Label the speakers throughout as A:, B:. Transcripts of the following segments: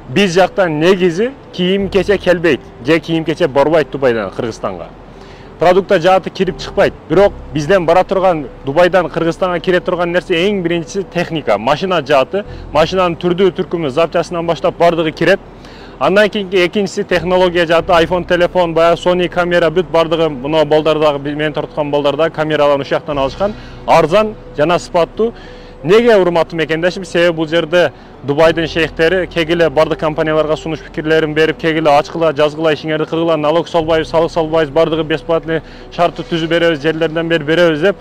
A: Биз жактан негизи кийим-кечек келбейт, же кийим-кечек барбайт Дубайдан Кыргызстанга. Продукта жааты кирип чыкпайт. Бирок бизден бара турган Дубайдан Кыргызстанга кире турган нерсе эң биринчиси техника, машина жааты, машинанын түрдүү түркүмү, запчастынан баштап бардыгы кирет. Андан кийинки экинчиси технология жааты, iPhone телефон, баягы Sony камера бүт бардыгы мына балдардагы мен тартқан балдарда камераларын ушул жактан алышкан, арзан жана сыпаттуу. Неге урматтуу мекендешим? Себеби бул жерде Дубайдын шейхтери кегиле бардык компанияларга сунуш пикирлерин берип, кегиле ачкыла, жазгыла, ишиңерди кыргыла, налог салбайбыз, салык салбайбыз, бардыгы бесплатный шартты түзүп беребиз, жерлерден беребиз деп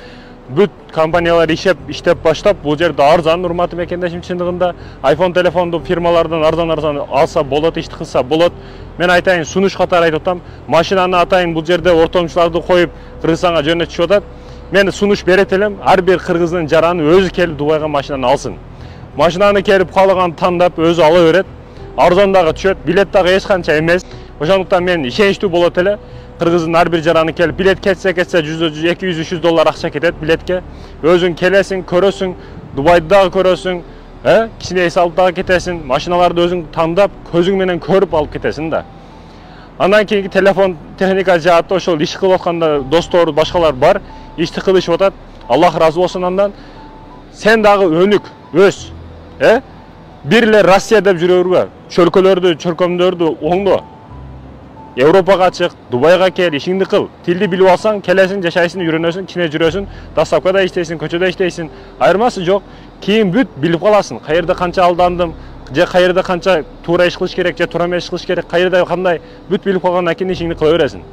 A: бүт компаниялар иштеп баштап, бул жерде арзан урматтуу мекендешим чындыгында iPhone телефонду фирмалардан арзан алса болот, ишти кылса болот. Мен айтайын, сунуш катары айтып атам, машинаны атайын бул жерде ортомчуларды коюп Кыргызстанга жөнөтүшүп атат. Мен сунуш берет элем, ар бир кыргыздын жараны өзү келип Дубайга машинаны алсын. Машинаны келип каалаган тандап өзү ала берет. Арзан дагы түшөт, билет дагы эч канча эмес. Ошондуктан мен ишеничтүү болот эле. Кыргыздын ар бир жараны келип, билет кетсе 200-300 доллар акча кетет билетке. Өзүң келесиң, көрөсүң, Дубайды дагы көрөсүң, кичине эс алып дагы кетесиң, машиналарды өзүң тандап, көзүң менен көрүп алып кетесиң да. Андан кийинки телефон техника жааты ошол иш кылып атканда достор, башкалар бар, ишти кылышып атат. Аллах разы болсун андан. Сен дагы өнүк, өс. Бир эле Россия деп жүрөбүрбү? Чөлкөлөрдү, чөлкөмдөрдү оңдо. Европага чык, Дубайга кел, ишиңди кыл. Тилди билип алсаң, келесиң, жашайсың, үйрөнөсүң, кичине жүрөсүң, доставкада иштейсиң, көчөдө иштейсиң. Айырмасы жок. Кийин бүт билип каласың. Каерде канча алдандым, же каерде канча туура иш кылыш керек, же туура эмес иш кылыш керек, каерде кандай бүт билип калгандан кийин ишиңди кыла бересиң.